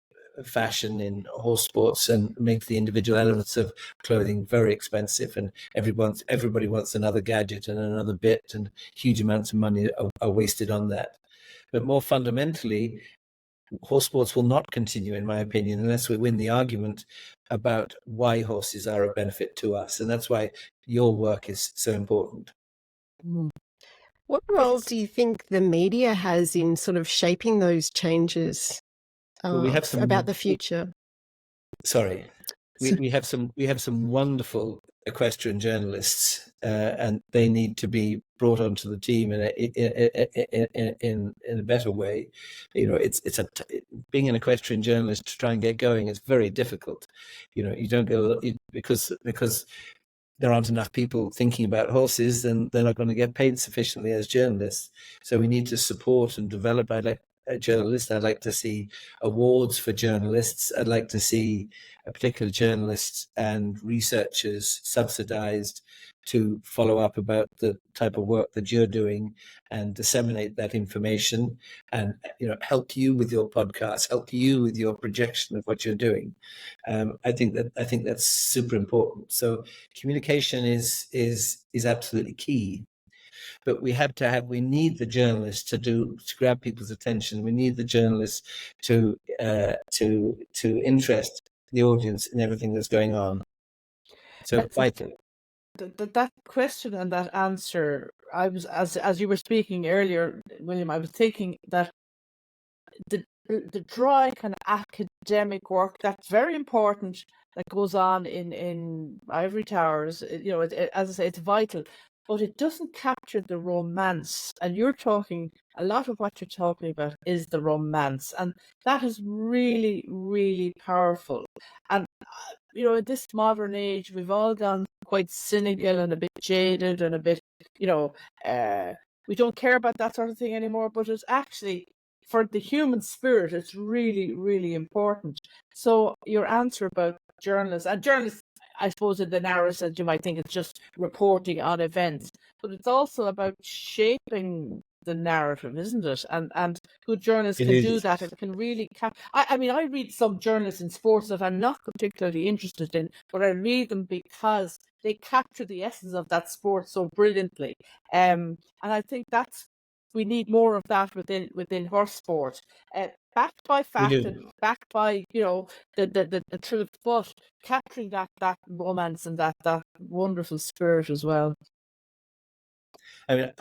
A: fashion in horse sports and makes the individual elements of clothing very expensive, and everybody wants another gadget and another bit, and huge amounts of money are wasted on that. But more fundamentally, horse sports will not continue, in my opinion, unless we win the argument about why horses are a benefit to us. And that's why your work is so important.
B: What role do you think the media has in sort of shaping those changes about the future?
A: Sorry. We have some wonderful equestrian journalists, and they need to be brought onto the team in a better way. You know, being an equestrian journalist to try and get going is very difficult. You know, you don't go because there aren't enough people thinking about horses, then they're not going to get paid sufficiently as journalists. So we need to support and develop journalists. I'd like to see awards for journalists. I'd like to see particular journalists and researchers subsidized to follow up about the type of work that you're doing and disseminate that information, and help you with your podcast, help you with your projection of what you're doing. I think that's super important. So communication is absolutely key. But we need the journalists to grab people's attention. We need the journalists to interest the audience in everything that's going on. So vital.
C: That question and that answer, I was as you were speaking earlier, William, I was thinking that the dry kind of academic work that's very important that goes on in ivory towers, as I say, it's vital, but it doesn't capture the romance. And a lot of what you're talking about is the romance, and that is really, really powerful. And in this modern age, we've all gone quite cynical and a bit jaded and a bit, we don't care about that sort of thing anymore. But it's actually, for the human spirit, it's really, really important. So your answer about journalists, I suppose in the narrow sense, you might think it's just reporting on events, but it's also about shaping the narrative, isn't it? And good journalists can do that. It can really I read some journalists in sports that I'm not particularly interested in, but I read them because they capture the essence of that sport so brilliantly. And I think we need more of that within horse sport, backed by fact and backed by the truth, but capturing that romance and that wonderful spirit as well.
A: I mean,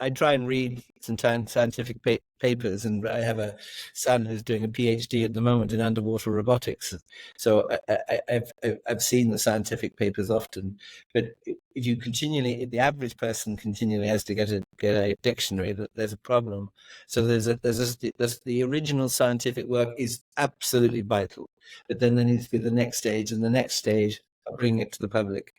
A: I try and read some scientific papers, and I have a son who's doing a PhD at the moment in underwater robotics. So I've seen the scientific papers often, but if you the average person continually has to get a dictionary, there's a problem. So there's the original scientific work is absolutely vital, but then there needs to be the next stage and the next stage of bringing it to the public.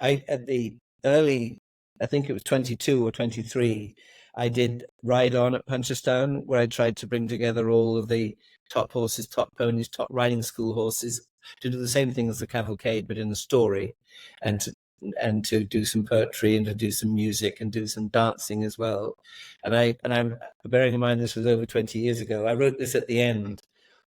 A: At the early, I think it was 22 or 23, I did Ride On at Punchestown, where I tried to bring together all of the top horses, top ponies, top riding school horses to do the same thing as the cavalcade, but in a story, and to do some poetry and to do some music and do some dancing as well. And I'm bearing in mind this was over 20 years ago. I wrote this at the end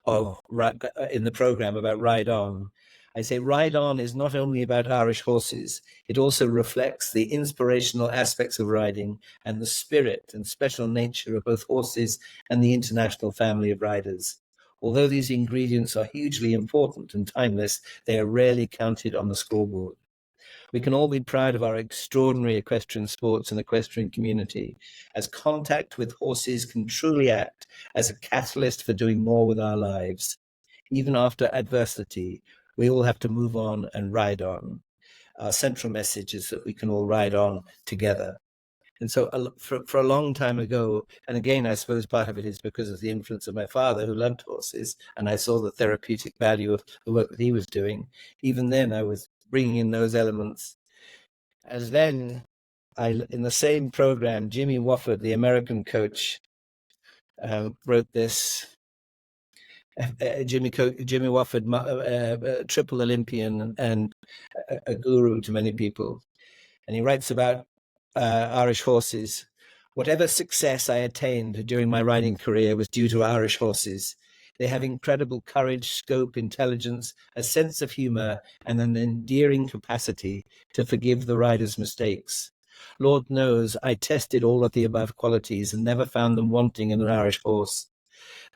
A: in the program about Ride On. I say Ride On is not only about Irish horses, it also reflects the inspirational aspects of riding and the spirit and special nature of both horses and the international family of riders. Although these ingredients are hugely important and timeless, they are rarely counted on the scoreboard. We can all be proud of our extraordinary equestrian sports and equestrian community, as contact with horses can truly act as a catalyst for doing more with our lives. Even after adversity, we all have to move on and ride on. Our central message is that we can all ride on together. And so for a long time ago, and again, I suppose part of it is because of the influence of my father, who loved horses, and I saw the therapeutic value of the work that he was doing. Even then, I was bringing in those elements. As then, in the same program, Jimmy Wofford, the American coach, wrote this. Jimmy Wofford, triple Olympian and a guru to many people. And he writes about Irish horses. Whatever success I attained during my riding career was due to Irish horses. They have incredible courage, scope, intelligence, a sense of humor, and an endearing capacity to forgive the rider's mistakes. Lord knows I tested all of the above qualities and never found them wanting in an Irish horse.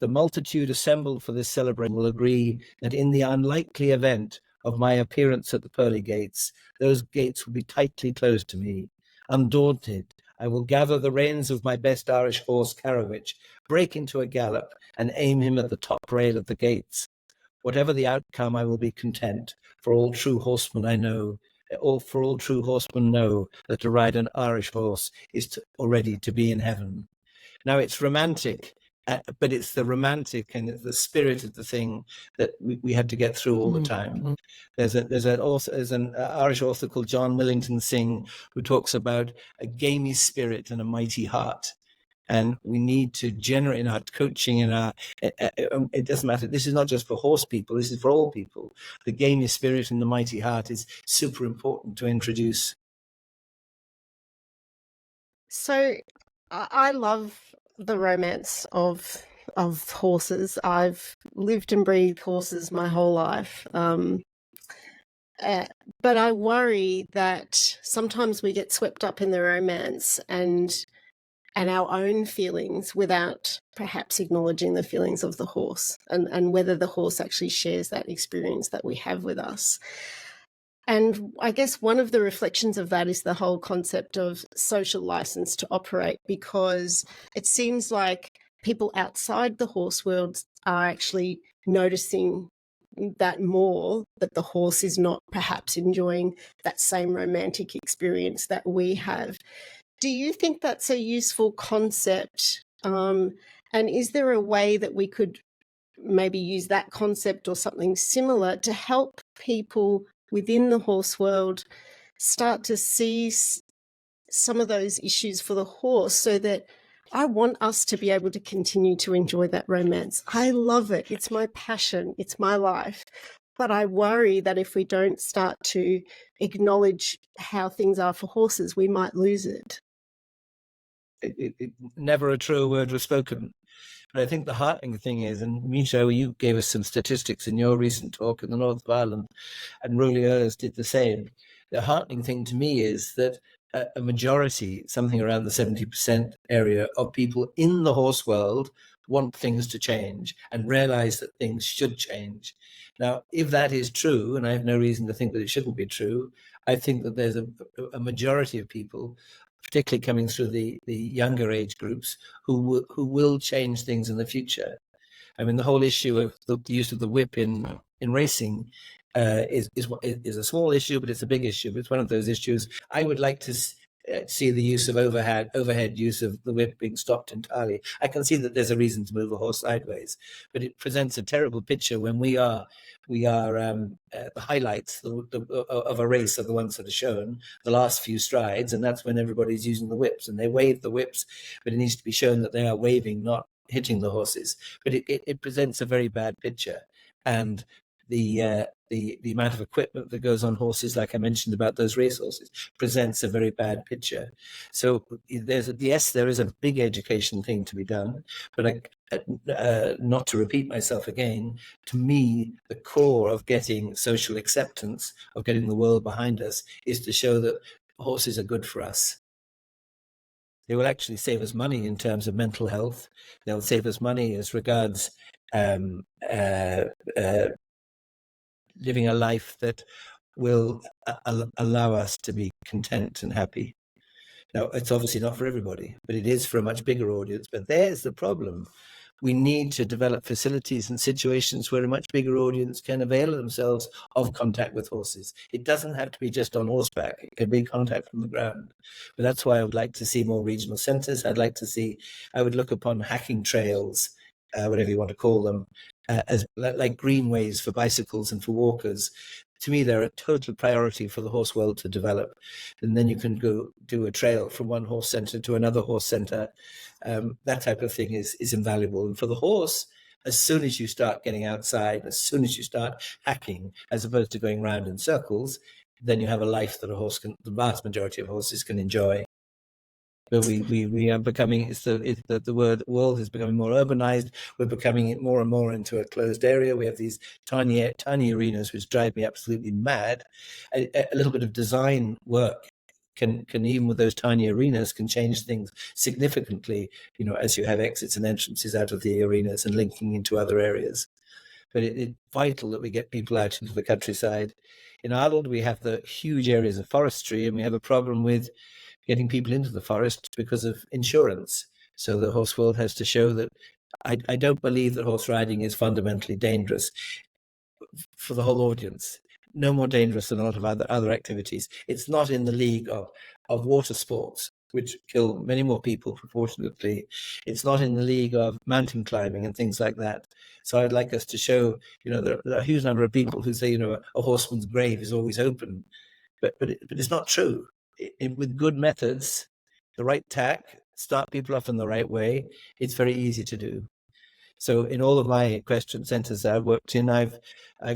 A: The multitude assembled for this celebration will agree that in the unlikely event of my appearance at the pearly gates, those gates will be tightly closed to me. Undaunted, I will gather the reins of my best Irish horse, Carowitch, break into a gallop, and aim him at the top rail of the gates. Whatever the outcome, I will be content, for all true horsemen know that to ride an Irish horse is already to be in heaven. Now, it's romantic, but it's the romantic and it's the spirit of the thing that we have to get through all the time. There's an Irish author called John Millington Synge who talks about a gamey spirit and a mighty heart. And we need to generate in our coaching, it doesn't matter. This is not just for horse people. This is for all people. The gamey spirit and the mighty heart is super important to introduce.
B: So I love the romance of horses. I've lived and breathed horses my whole life. But I worry that sometimes we get swept up in the romance and our own feelings without perhaps acknowledging the feelings of the horse and whether the horse actually shares that experience that we have with us. And I guess one of the reflections of that is the whole concept of social license to operate, because it seems like people outside the horse world are actually noticing that more, that the horse is not perhaps enjoying that same romantic experience that we have. Do you think that's a useful concept? And is there a way that we could maybe use that concept or something similar to help people within the horse world start to see some of those issues for the horse, so that I want us to be able to continue to enjoy that romance? I love it. It's my passion. It's my life. But I worry that if we don't start to acknowledge how things are for horses, we might lose it.
A: Never a true word was spoken. But I think the heartening thing is, and Misha, you gave us some statistics in your recent talk in the north of Ireland, and Roly Earls did the same. The heartening thing to me is that a majority, something around the 70% area of people in the horse world want things to change and realize that things should change. Now, if that is true, and I have no reason to think that it shouldn't be true, I think that there's a majority of people, particularly coming through the younger age groups, who will change things in the future. I mean, the whole issue of the use of the whip in racing is a small issue, but it's a big issue. It's one of those issues. I would like to see the use of overhead use of the whip being stopped entirely. I can see that there's a reason to move a horse sideways, but it presents a terrible picture when the highlights of a race are the ones that are shown, the last few strides, and that's when everybody's using the whips, and they wave the whips, but it needs to be shown that they are waving, not hitting the horses. But it presents a very bad picture, and the amount of equipment that goes on horses, like I mentioned about those race horses, presents a very bad picture. So there is a big education thing to be done, but not to repeat myself again, to me, the core of getting social acceptance, of getting the world behind us, is to show that horses are good for us. They will actually save us money in terms of mental health. They'll save us money as regards living a life that will allow us to be content and happy. Now, it's obviously not for everybody, but it is for a much bigger audience. But there's the problem. We need to develop facilities and situations where a much bigger audience can avail themselves of contact with horses. It doesn't have to be just on horseback. It can be contact from the ground. But that's why I would like to see more regional centres. I would look upon hacking trails, whatever you want to call them, as like greenways for bicycles and for walkers. To me, they're a total priority for the horse world to develop. And then you can go do a trail from one horse centre to another horse centre. That type of thing is invaluable. And for the horse, as soon as you start getting outside, as soon as you start hacking, as opposed to going round in circles, then you have a life that the vast majority of horses can enjoy. But we are becoming, the world is becoming more urbanized. We're becoming it more and more into a closed area. We have these tiny arenas, which drive me absolutely mad. A little bit of design work can even with those tiny arenas can change things significantly, as you have exits and entrances out of the arenas and linking into other areas. But it's vital that we get people out into the countryside. In Ireland, we have the huge areas of forestry, and we have a problem with getting people into the forest because of insurance. So the horse world has to show that I don't believe that horse riding is fundamentally dangerous for the whole audience. No more dangerous than a lot of other activities. It's not in the league of water sports, which kill many more people proportionately. It's not in the league of mountain climbing and things like that. So I'd like us to show, there are a huge number of people who say, a horseman's grave is always open, but it's not true. With good methods, the right tack, start people off in the right way, it's very easy to do. So in all of my equestrian centres I've worked in, I've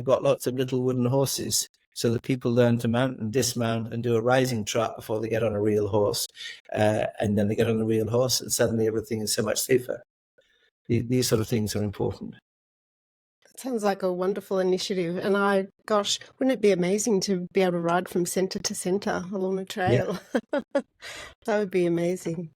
A: got lots of little wooden horses so that people learn to mount and dismount and do a rising trot before they get on a real horse. And then they get on a real horse and suddenly everything is so much safer. These sort of things are important.
B: Sounds like a wonderful initiative. And wouldn't it be amazing to be able to ride from centre to centre along a trail? Yeah. That would be amazing.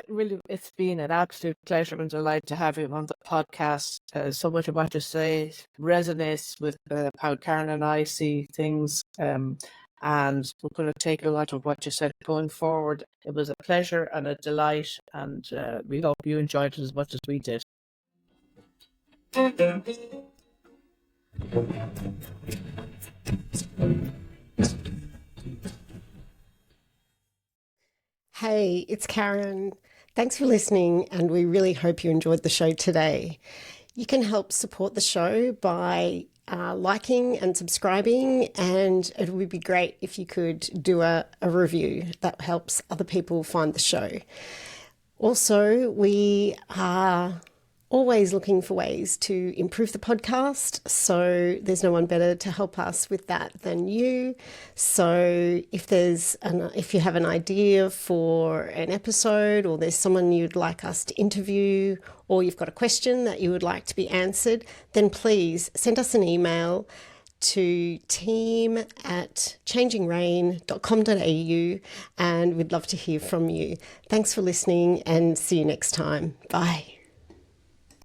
C: Really, it's been an absolute pleasure and delight to have you on the podcast. So much of what you say resonates with how Karen and I see things. And we're going to take a lot of what you said going forward. It was a pleasure and a delight, and we hope you enjoyed it as much as we did.
B: Hey, it's Karen. Thanks for listening, and we really hope you enjoyed the show today. You can help support the show by liking and subscribing, and it would be great if you could do a review. That helps other people find the show. Also, we are always looking for ways to improve the podcast, so there's no one better to help us with that than you. So if you have an idea for an episode, or there's someone you'd like us to interview, or you've got a question that you would like to be answered, then please send us an email to team@changingrein.com.au, and we'd love to hear from you. Thanks for listening, and see you next time. Bye.